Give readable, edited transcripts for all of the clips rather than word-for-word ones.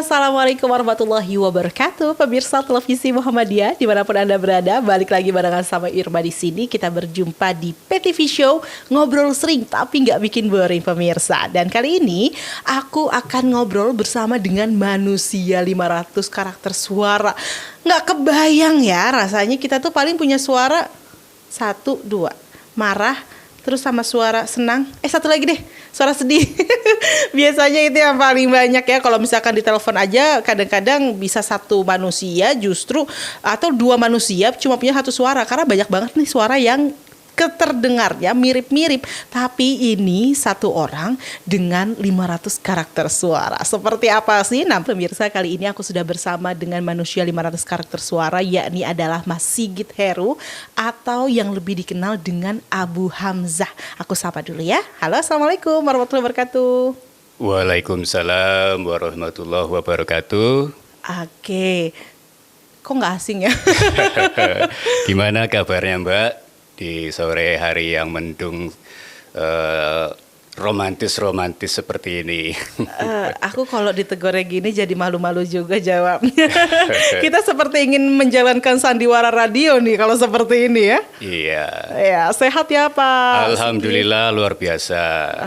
Assalamualaikum warahmatullahi wabarakatuh. Pemirsa televisi Muhammadiyah dimanapun Anda berada, balik lagi barengan sama Irma di sini. Kita berjumpa di PTV Show, ngobrol sering tapi nggak bikin boring pemirsa. Dan kali ini aku akan ngobrol bersama dengan manusia 500 karakter suara. Nggak kebayang ya rasanya kita tuh paling punya suara 1, 2, marah, terus sama suara senang, satu lagi deh, suara sedih. Biasanya itu yang paling banyak ya. Kalau misalkan di telepon aja kadang-kadang bisa satu manusia justru, atau dua manusia cuma punya satu suara. Karena banyak banget nih suara yang keterdengarnya mirip-mirip. Tapi ini satu orang dengan 500 karakter suara. Seperti apa sih? Nah pemirsa, kali ini aku sudah bersama dengan manusia 500 karakter suara, yakni adalah Mas Sigit Heru, atau yang lebih dikenal dengan Abu Hamzah. Aku sapa dulu ya. Halo, assalamualaikum warahmatullahi wabarakatuh. Waalaikumsalam warahmatullahi wabarakatuh. Oke, kok nggak asing ya? Gimana kabarnya Mbak di sore hari yang mendung, romantis seperti ini? Aku kalau ditegornya gini jadi malu-malu juga jawabnya. Kita seperti ingin menjalankan sandiwara radio nih kalau seperti ini ya. Iya. Ya, sehat ya Pak? Alhamdulillah luar biasa.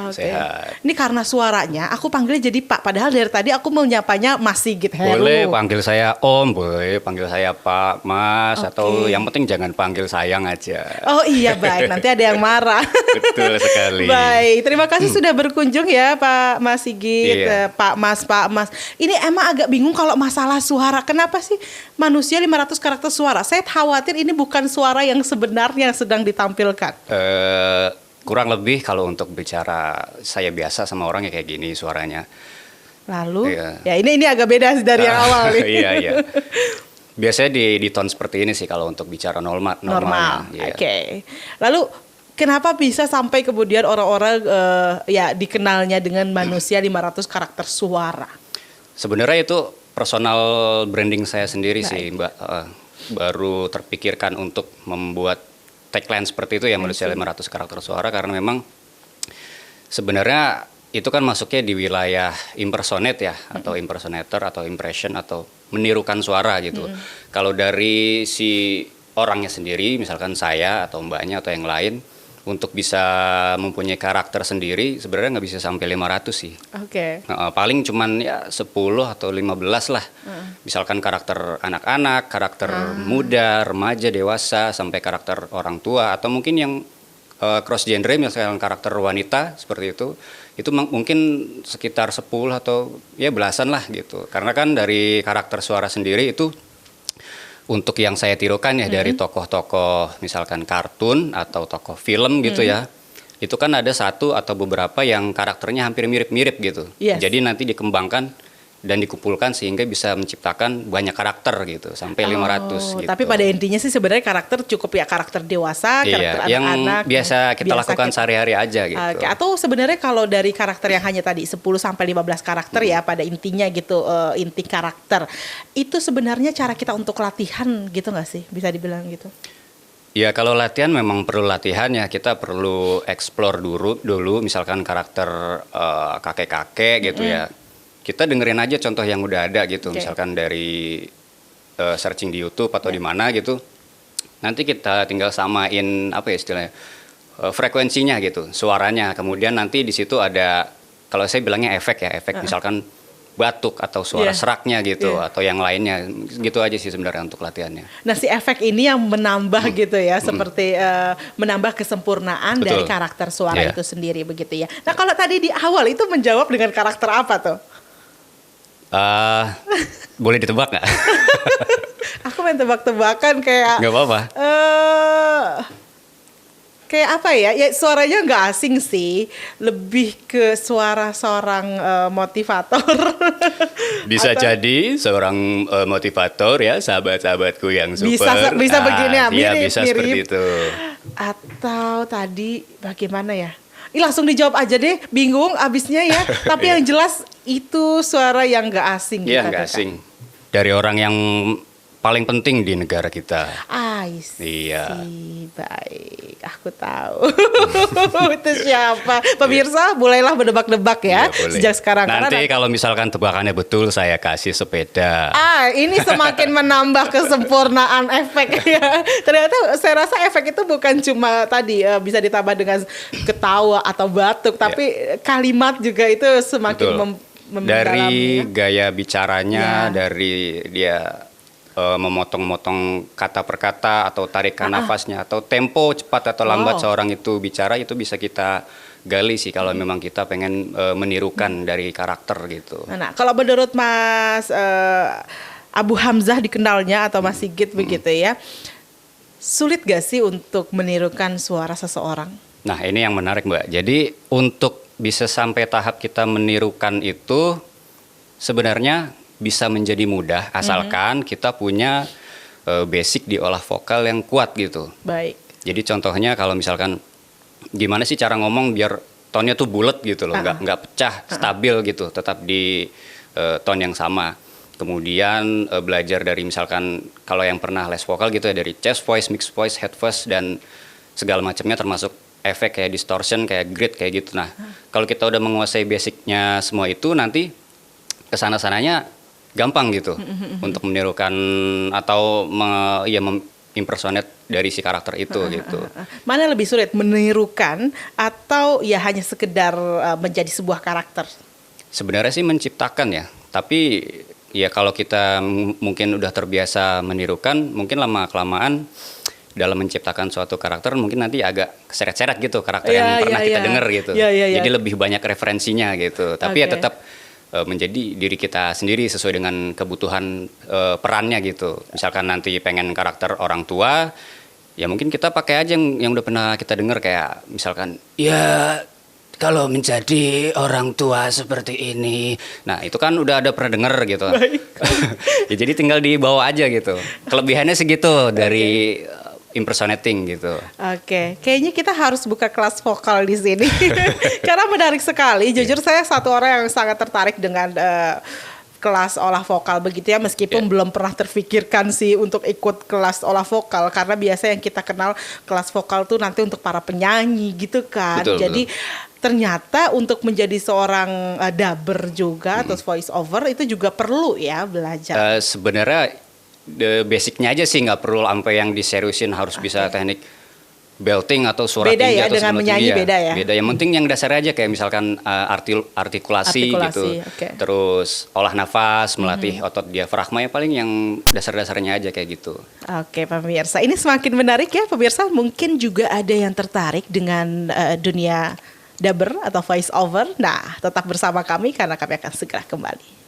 Okay. Sehat. Ini karena suaranya aku panggilnya jadi Pak, padahal dari tadi aku mau nyapanya Mas Sigit Heru. Boleh panggil saya Om, boleh panggil saya Pak, Mas, atau yang penting jangan panggil sayang aja. Oh iya, baik, nanti ada yang marah. Betul sekali. Baik, terima kasih sudah berkunjung ya Pak Mas Sigit. Iya. Pak Mas. Ini emang agak bingung kalau masalah suara. Kenapa sih manusia 500 karakter suara? Saya khawatir ini bukan suara yang sebenarnya yang sedang ditampilkan. Kurang lebih kalau untuk bicara saya biasa sama orang ya kayak gini suaranya. Lalu, ya ini agak beda dari yang awal nih. Iya. Biasanya di tone seperti ini sih kalau untuk bicara normal. Iya. Oke. Lalu kenapa bisa sampai kemudian orang-orang ya dikenalnya dengan manusia 500 karakter suara? Sebenarnya itu personal branding saya sendiri sih Mbak. Baru terpikirkan untuk membuat tagline seperti itu ya, manusia 500 karakter suara, karena memang sebenarnya itu kan masuknya di wilayah impersonate ya, atau impersonator atau impression atau menirukan suara gitu. Kalau dari si orangnya sendiri, misalkan saya atau mbaknya atau yang lain, untuk bisa mempunyai karakter sendiri sebenarnya nggak bisa sampai 500 sih. Oke. Paling cuman ya 10 atau 15 lah. Misalkan karakter anak-anak, karakter muda, remaja, dewasa, sampai karakter orang tua, atau mungkin yang cross genre misalkan karakter wanita seperti itu mungkin sekitar 10 atau ya belasan lah gitu. Karena kan dari karakter suara sendiri itu untuk yang saya tirukan ya dari tokoh-tokoh misalkan kartun atau tokoh film gitu ya, itu kan ada satu atau beberapa yang karakternya hampir mirip-mirip gitu. Yes. Jadi nanti dikembangkan dan dikumpulkan sehingga bisa menciptakan banyak karakter gitu sampai 500 gitu. Tapi pada intinya sih sebenarnya karakter cukup ya karakter dewasa, karakter anak-anak yang biasa kita lakukan sehari-hari aja gitu. Atau sebenarnya kalau dari karakter yang hanya tadi 10 sampai 15 karakter ya pada intinya gitu, inti karakter. Itu sebenarnya cara kita untuk latihan gitu nggak sih? Bisa dibilang gitu. Ya kalau latihan memang perlu latihan ya, kita perlu explore dulu misalkan karakter kakek-kakek gitu ya. Kita dengerin aja contoh yang udah ada gitu, misalkan dari searching di YouTube atau di mana gitu. Nanti kita tinggal samain apa ya istilahnya, frekuensinya gitu, suaranya. Kemudian nanti di situ ada, kalau saya bilangnya efek misalkan batuk atau suara seraknya gitu, atau yang lainnya. Gitu aja sih sebenarnya untuk latihannya. Nah si efek ini yang menambah gitu ya, seperti menambah kesempurnaan dari karakter suara itu sendiri begitu ya. Nah kalau tadi di awal itu menjawab dengan karakter apa tuh? Boleh ditebak nggak? Aku main tebak-tebakan kayak. Nggak apa-apa. Kayak apa ya? Ya suaranya nggak asing sih, lebih ke suara seorang motivator. Bisa jadi seorang motivator ya, sahabat-sahabatku yang super. Bisa begini ya, mirip. Iya bisa seperti itu. Atau tadi bagaimana ya? Langsung dijawab aja deh, bingung abisnya ya. Tapi yang jelas itu suara yang nggak asing. Iya nggak asing. Dari orang yang paling penting di negara kita. I see. Iya. Baik, aku tahu. Itu siapa? Pemirsa, mulailah berdebak-debak ya, Iya, boleh. sejak sekarang. Nanti kalau misalkan tebakannya betul, saya kasih sepeda. Ini semakin menambah kesempurnaan efek ya. Ternyata saya rasa efek itu bukan cuma tadi bisa ditambah dengan ketawa atau batuk, tapi kalimat juga itu semakin dari gaya bicaranya, Ya. dari dia memotong-motong kata per kata atau tarikan nafasnya atau tempo cepat atau lambat seorang itu bicara, itu bisa kita gali sih kalau memang kita pengen menirukan dari karakter gitu. Nah, kalau menurut Mas Abu Hamzah dikenalnya atau Mas Sigit begitu ya, sulit gak sih untuk menirukan suara seseorang? Nah, ini yang menarik, Mbak. Jadi untuk bisa sampai tahap kita menirukan itu sebenarnya bisa menjadi mudah asalkan kita punya basic di olah vokal yang kuat gitu. Baik. Jadi contohnya kalau misalkan gimana sih cara ngomong biar tone-nya tuh bulat gitu loh, nggak pecah, stabil gitu, tetap di tone yang sama. Kemudian belajar dari misalkan kalau yang pernah les vokal gitu ya, dari chest voice, mixed voice, head voice dan segala macamnya termasuk efek kayak distortion, kayak grid kayak gitu. Nah, kalau kita udah menguasai basicnya semua itu nanti kesana-sananya gampang gitu untuk menirukan atau impersonate dari si karakter itu gitu. Mana lebih sulit, menirukan atau ya hanya sekedar menjadi sebuah karakter? Sebenarnya sih menciptakan ya, tapi ya kalau kita mungkin udah terbiasa menirukan, mungkin lama-kelamaan dalam menciptakan suatu karakter mungkin nanti agak keseret-seret gitu karakter yang pernah kita dengar gitu. Jadi lebih banyak referensinya gitu. Tapi ya tetap menjadi diri kita sendiri sesuai dengan kebutuhan perannya gitu. Misalkan nanti pengen karakter orang tua, ya mungkin kita pakai aja yang udah pernah kita dengar, kayak misalkan ya kalau menjadi orang tua seperti ini. Nah, itu kan udah ada pernah denger gitu. Ya, jadi tinggal dibawa aja gitu. Kelebihannya segitu dari impersonating gitu. Oke, kayaknya kita harus buka kelas vokal di sini. Karena menarik sekali. Jujur saya satu orang yang sangat tertarik dengan kelas olah vokal begitu ya, meskipun belum pernah terfikirkan sih untuk ikut kelas olah vokal, karena biasa yang kita kenal kelas vokal tuh nanti untuk para penyanyi gitu kan. Jadi ternyata untuk menjadi seorang dubber juga atau voice over itu juga perlu ya belajar. Sebenarnya basicnya aja sih, nggak perlu sampai yang diseriusin harus bisa teknik belting atau suara beda tinggi ya, atau dengan menyanyi beda ya. Beda, yang penting yang dasar aja kayak misalkan artikulasi gitu. Terus olah nafas, melatih otot diafragma, ya paling yang dasar-dasarnya aja kayak gitu. Oke, pemirsa, ini semakin menarik ya pemirsa. Mungkin juga ada yang tertarik dengan dunia dubber atau voice over. Nah, tetap bersama kami karena kami akan segera kembali.